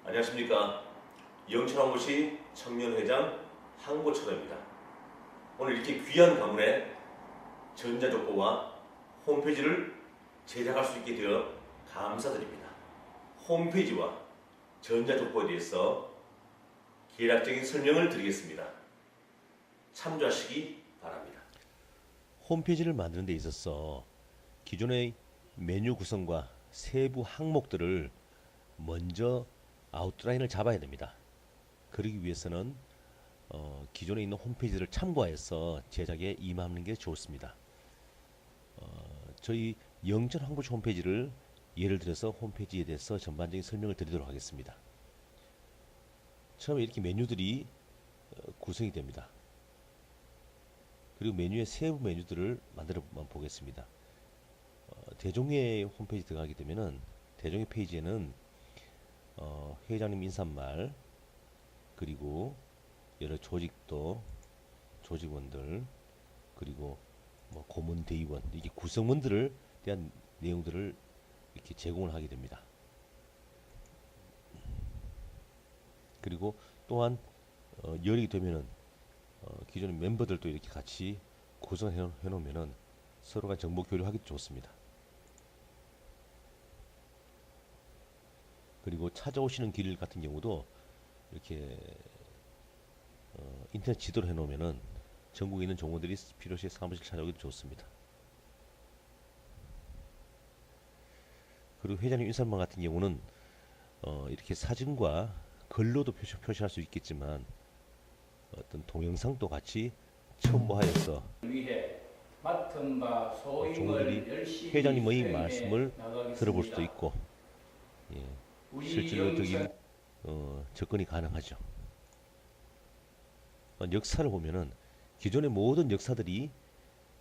안녕하십니까. 영천왕고시 청년회장 항고천호입니다. 오늘 이렇게 귀한 가문에 전자족보와 홈페이지를 제작할 수 있게 되어 감사드립니다. 홈페이지와 전자족보에 대해서 개략적인 설명을 드리겠습니다. 참조하시기 바랍니다. 홈페이지를 만드는 데 있어서 기존의 메뉴 구성과 세부 항목들을 먼저 아웃라인을 잡아야 됩니다. 그러기 위해서는 기존에 있는 홈페이지를 참고해서 제작에 임하는 게 좋습니다. 저희 영천 항고시 홈페이지를 예를 들어서 홈페이지에 대해서 전반적인 설명을 드리도록 하겠습니다. 처음에 이렇게 메뉴들이 구성이 됩니다. 그리고 메뉴의 세부 메뉴들을 만들어 보겠습니다. 대종회 홈페이지 들어가게 되면은 대종회 페이지에는 회장님 인사말, 그리고 여러 조직도, 조직원들, 그리고 뭐 고문 대의원, 이게 구성원들을 대한 내용들을 이렇게 제공을 하게 됩니다. 그리고 또한 열이 되면은 기존의 멤버들도 이렇게 같이 구성해 놓으면은 서로 간 정보 교류하기도 좋습니다. 그리고 찾아오시는 길 같은 경우도 이렇게 인터넷 지도를 해놓으면은 전국에 있는 종업원들이 필요시 사무실 찾아오기도 좋습니다. 그리고 회장님 인사말 같은 경우는 이렇게 사진과 글로도 표시할 수 있겠지만 어떤 동영상도 같이 첨부하여서 종업원들이 회장님의 말씀을 들어볼 수도 있고, 실질적인 접근이 가능하죠. 역사를 보면은 기존의 모든 역사들이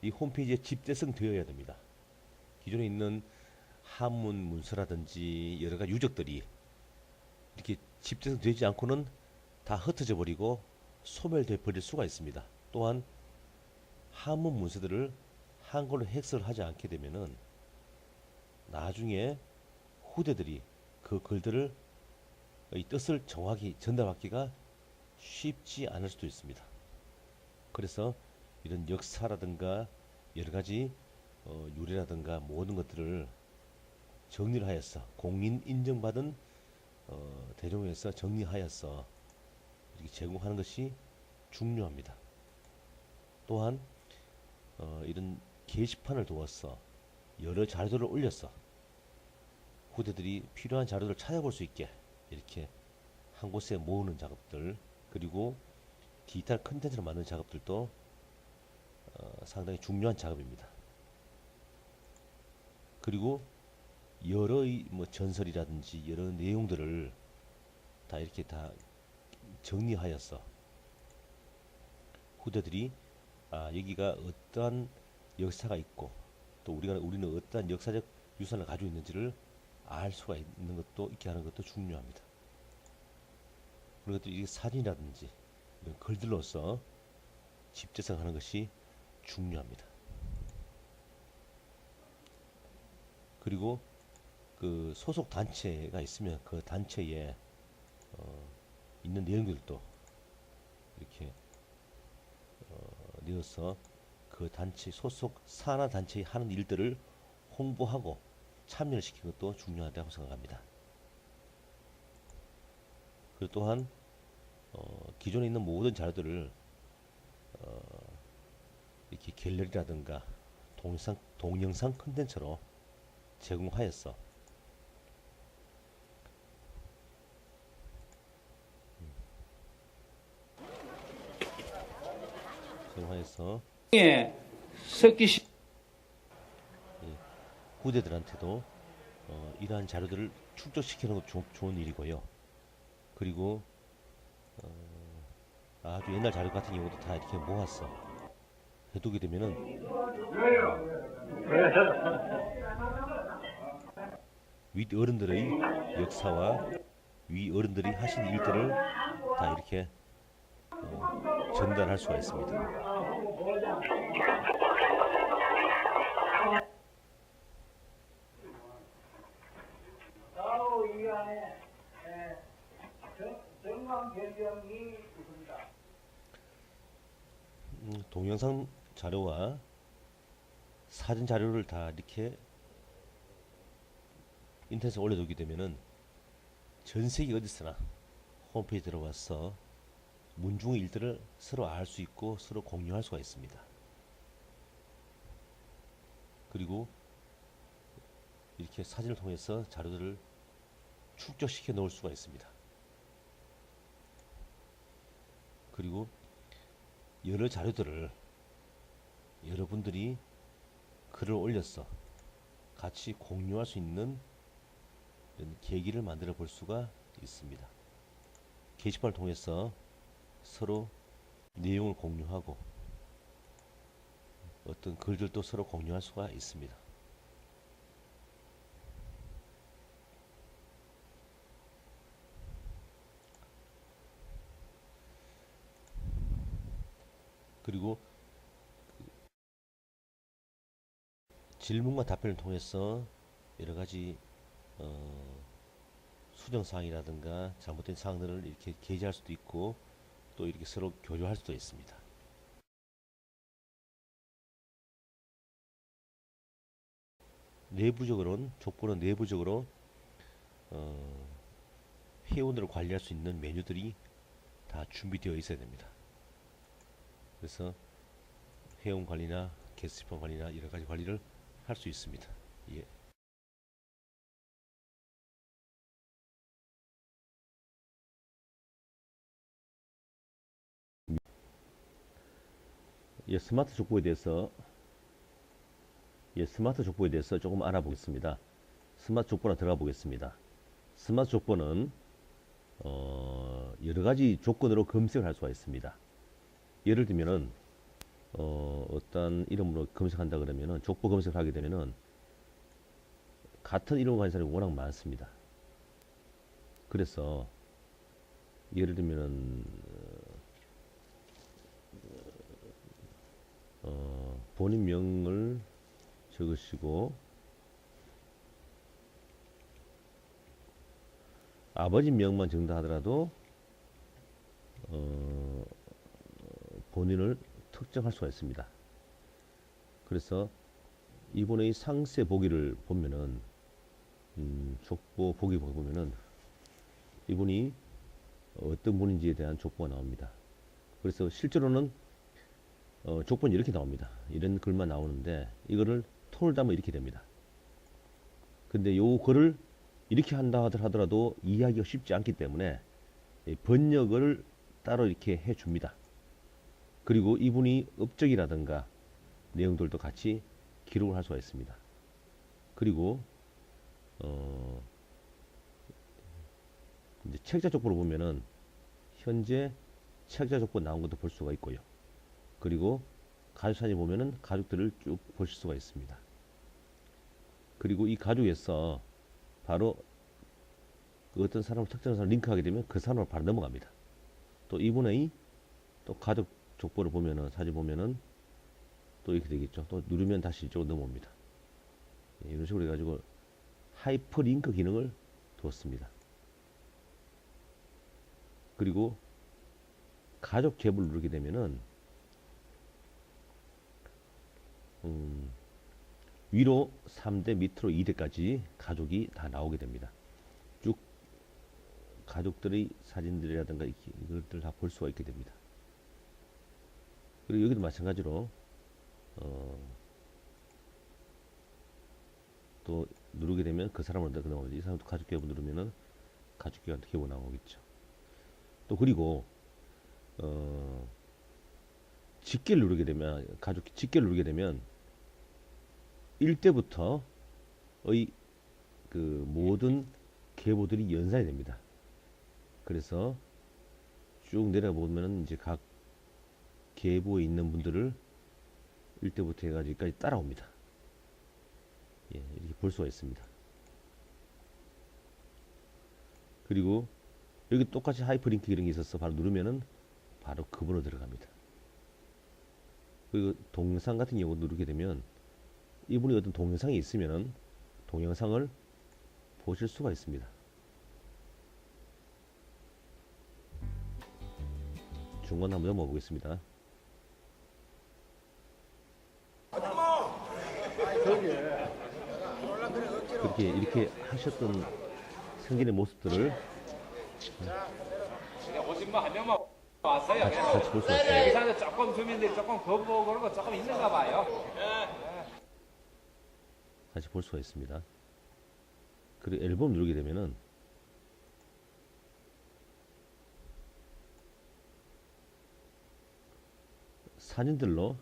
이 홈페이지에 집대성 되어야 됩니다. 기존에 있는 한문 문서라든지 여러 가지 유적들이 이렇게 집대성 되지 않고는 다 흩어져 버리고 소멸돼 버릴 수가 있습니다. 또한 한문 문서들을 한글로 해석을 하지 않게 되면은 나중에 후대들이 그 글들을 이 뜻을 정확히 전달받기가 쉽지 않을 수도 있습니다. 그래서 이런 역사라든가 여러 가지 유래라든가 모든 것들을 정리를 하여서 공인 인정받은 대종에서 정리하여서 이렇게 제공하는 것이 중요합니다. 또한 이런 게시판을 두어서 여러 자료들을 올려서 후대들이 필요한 자료들을 찾아볼 수 있게 이렇게 한 곳에 모으는 작업들, 그리고 디지털 컨텐츠를 만드는 작업들도 상당히 중요한 작업입니다. 그리고 여러 뭐 전설이라든지 여러 내용들을 다 이렇게 다 정리하여서 후대들이 여기가 어떠한 역사가 있고 또 우리는 어떠한 역사적 유산을 가지고 있는지를 알 수가 있는 것도 있게 하는 것도 중요합니다. 그리고 또 이게 사진이라든지 이런 글들로서 집재성하는 것이 중요합니다. 그리고 그 소속 단체가 있으면 그 단체에 있는 내용들도 이렇게 넣어서 그 단체 소속 산하 단체의 하는 일들을 홍보하고 참여를 시키는 것도 중요하다고 생각합니다. 그리고 또한 기존에 있는 모든 자료들을 이렇게 갤러리라든가 동영상 컨텐츠로 제공하여서 후대들한테도 이러한 자료들을 축적시키는 것도 좋은 일이고요. 그리고 아주 옛날 자료 같은 경우도 다 이렇게 모아서 해두게 되면은 윗 어른들의 역사와 위 어른들이 하신 일들을 다 이렇게 전달할 수가 있습니다. 정강 변경이 있습니다. 동영상 자료와 사진 자료를 다 이렇게 인터넷에 올려두게 되면은 전 세계 어디서나 홈페이지 들어와서 문중의 일들을 서로 알 수 있고 서로 공유할 수가 있습니다. 그리고 이렇게 사진을 통해서 자료들을 축적시켜 놓을 수가 있습니다. 그리고 여러 자료들을 여러분들이 글을 올려서 같이 공유할 수 있는 이런 계기를 만들어 볼 수가 있습니다. 게시판을 통해서 서로 내용을 공유하고 어떤 글들도 서로 공유할 수가 있습니다. 그리고 질문과 답변을 통해서 여러 가지 수정 사항이라든가 잘못된 사항들을 이렇게 게재할 수도 있고 또 이렇게 서로 교류할 수도 있습니다. 내부적으로는 족보는 내부적으로 회원들을 관리할 수 있는 메뉴들이 다 준비되어 있어야 됩니다. 그래서 회원 관리나 게시판 관리나 여러 가지 관리를 할 수 있습니다. 예. 예, 스마트 족보에 대해서 조금 알아보겠습니다. 스마트 족보나 들어가 보겠습니다. 스마트 족보는 여러 가지 조건으로 검색을 할 수가 있습니다. 예를 들면은 어떤 이름으로 검색한다 그러면은 족보 검색을 하게 되면은 같은 이름을 가진 사람이 워낙 많습니다. 그래서 예를 들면은 본인명을 적으시고 아버지 명만 적는다 하더라도 본인을 특정할 수가 있습니다. 그래서 이번에 상세 보기를 보면은 족보 보기 보면은 이분이 어떤 분인지에 대한 족보가 나옵니다. 그래서 실제로는 족보는 이렇게 나옵니다. 이런 글만 나오는데 이거를 톤을 담으면 이렇게 됩니다. 근데 요 글을 이렇게 한다 하더라도 이해하기가 쉽지 않기 때문에 번역을 따로 이렇게 해줍니다. 그리고 이분이 업적이라든가 내용들도 같이 기록을 할 수가 있습니다. 그리고 이제 책자 족보를 보면은 현재 책자 족보 나온 것도 볼 수가 있고요. 그리고 가족 사진 보면은 가족들을 쭉 보실 수가 있습니다. 그리고 이 가족에서 바로 그 어떤 사람을 특정한 사람을 링크하게 되면 그 사람을 바로 넘어갑니다. 또 이분의 또 가족 족보를 보면은 사진 보면은 또 이렇게 되겠죠. 또 누르면 다시 이쪽으로 넘어옵니다. 예, 이런 식으로 해가지고 하이퍼링크 기능을 두었습니다. 그리고 가족 탭을 누르게 되면은 위로 3대 밑으로 2대까지 가족이 다 나오게 됩니다. 쭉 가족들의 사진들이라든가 이것들 다 볼 수가 있게 됩니다. 그리고 여기도 마찬가지로 또 누르게 되면 그 사람을 나오는데 이 사람도 가족 탭을 누르면은 가족 탭이 나오겠죠. 또 그리고 직계를 누르게 되면 가족 직계를 누르게 되면 1대부터의 그 모든 계보들이 연산이 됩니다. 그래서 쭉 내려보면은 이제 각 계보에 있는 분들을 1대부터 해가지고까지 따라옵니다. 예, 이렇게 볼 수가 있습니다. 그리고 여기 똑같이 하이퍼링크 이런 게 있어서 바로 누르면은 바로 그분으로 들어갑니다. 그리고 동영상 같은 경우 누르게 되면 이분이 어떤 동영상이 있으면은 동영상을 보실 수가 있습니다. 정관 한번 넘어 보겠습니다. 그렇게 이렇게 하셨던 생전의 모습들을 오신 분 한 명만 왔어요. 같이 볼 수가 있습니다. 부산에 조금 주민들이 조금 거부하고 그런 거 조금 있는가 봐요. 다시 볼 수가 있습니다. 그리고 앨범 누르게 되면은 사진들로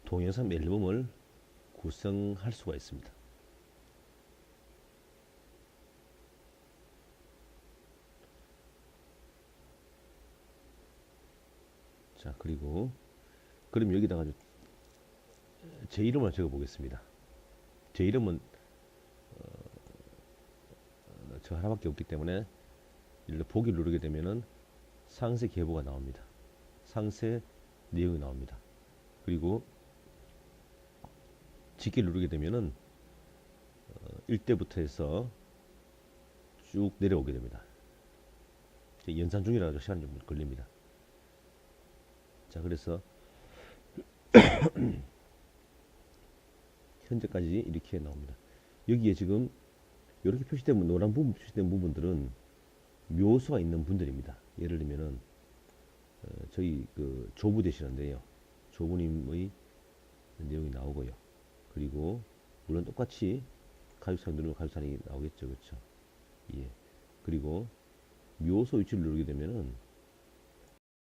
동영상 앨범을 구성할 수가 있습니다. 자, 그리고 그럼 여기다가 제 이름을 적어 보겠습니다. 제 이름은 저 하나밖에 없기 때문에 일로 보기 누르게 되면은 상세 계보가 나옵니다. 상세 내용이 나옵니다. 그리고 짓기 누르게 되면은 1대부터 해서 쭉 내려오게 됩니다. 연산 중이라서 시간이 좀 걸립니다. 자, 그래서 현재까지 이렇게 나옵니다. 여기에 지금 이렇게 표시된 노란 부분 표시된 부분들은 묘소가 있는 분들입니다. 예를 들면은 저희 그 조부 되시는데요. 조부님의 내용이 나오고요. 그리고 물론 똑같이 가족사항 누르면 가족사항이 나오겠죠, 그렇죠? 예. 그리고 묘소 위치를 누르게 되면은